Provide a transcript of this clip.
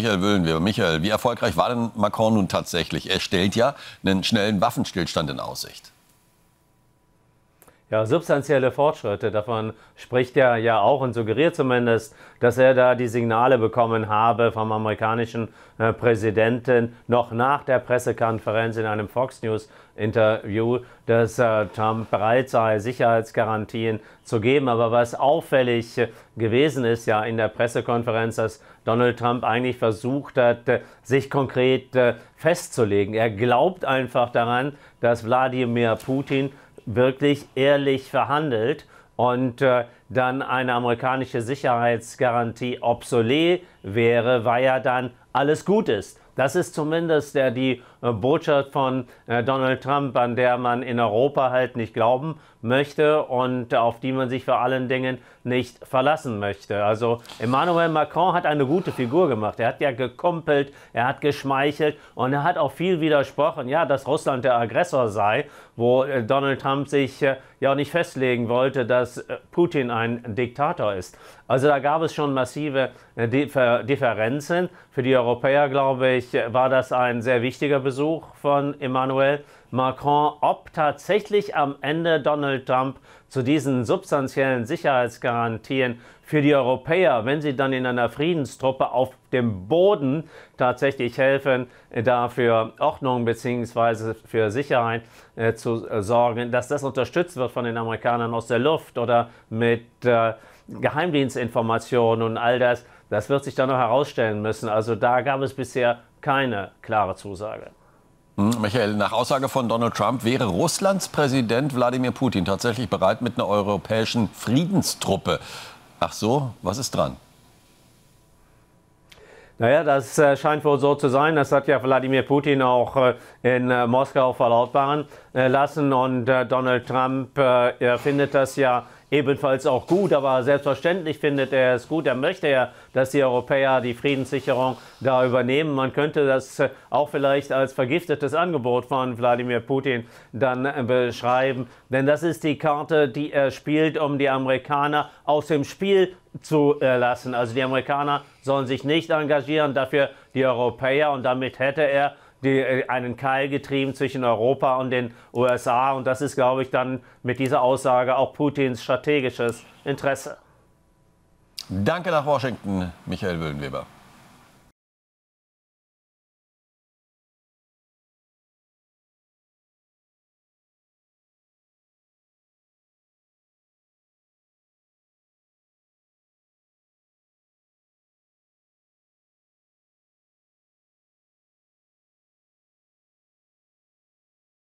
Michael Wöhlenweber. Michael, wie erfolgreich war denn Macron nun tatsächlich? Er stellt ja einen schnellen Waffenstillstand in Aussicht. Ja, substanzielle Fortschritte, davon spricht er ja auch und suggeriert zumindest, dass er da die Signale bekommen habe vom amerikanischen Präsidenten noch nach der Pressekonferenz in einem Fox News Interview, dass Trump bereit sei, Sicherheitsgarantien zu geben. Aber was auffällig gewesen ist ja in der Pressekonferenz, dass Donald Trump eigentlich versucht hat, sich konkret festzulegen. Er glaubt einfach daran, dass Wladimir Putin wirklich ehrlich verhandelt und dann eine amerikanische Sicherheitsgarantie obsolet wäre, weil ja dann alles gut ist. Das ist zumindest die Botschaft von Donald Trump, an der man in Europa halt nicht glauben möchte und auf die man sich vor allen Dingen nicht verlassen möchte. Also Emmanuel Macron hat eine gute Figur gemacht. Er hat ja gekumpelt, er hat geschmeichelt und er hat auch viel widersprochen, ja, dass Russland der Aggressor sei, wo Donald Trump sich ja nicht festlegen wollte, dass Putin ein Diktator ist. Also da gab es schon massive Differenzen. Für die Europäer, glaube ich, war das ein sehr wichtiger Besuch von Emmanuel Macron. Ob tatsächlich am Ende Donald Trump zu diesen substanziellen Sicherheitsgarantien für die Europäer, wenn sie dann in einer Friedenstruppe auf dem Boden tatsächlich helfen, dafür Ordnung bzw. für Sicherheit zu sorgen, dass das unterstützt wird von den Amerikanern aus der Luft oder mit Geheimdienstinformationen und all das, das wird sich dann noch herausstellen müssen. Also da gab es bisher keine klare Zusage. Michael, nach Aussage von Donald Trump wäre Russlands Präsident Wladimir Putin tatsächlich bereit mit einer europäischen Friedenstruppe. Ach so, was ist dran? Naja, das scheint wohl so zu sein. Das hat ja Wladimir Putin auch in Moskau verlautbaren lassen. Und Donald Trump findet das ja ebenfalls auch gut, aber selbstverständlich findet er es gut. Er möchte ja, dass die Europäer die Friedenssicherung da übernehmen. Man könnte das auch vielleicht als vergiftetes Angebot von Wladimir Putin dann beschreiben. Denn das ist die Karte, die er spielt, um die Amerikaner aus dem Spiel zu lassen. Also die Amerikaner sollen sich nicht engagieren, dafür die Europäer. Und damit hätte er einen Keil getrieben zwischen Europa und den USA. Und das ist, glaube ich, dann mit dieser Aussage auch Putins strategisches Interesse. Danke nach Washington, Michael Wöhlenweber.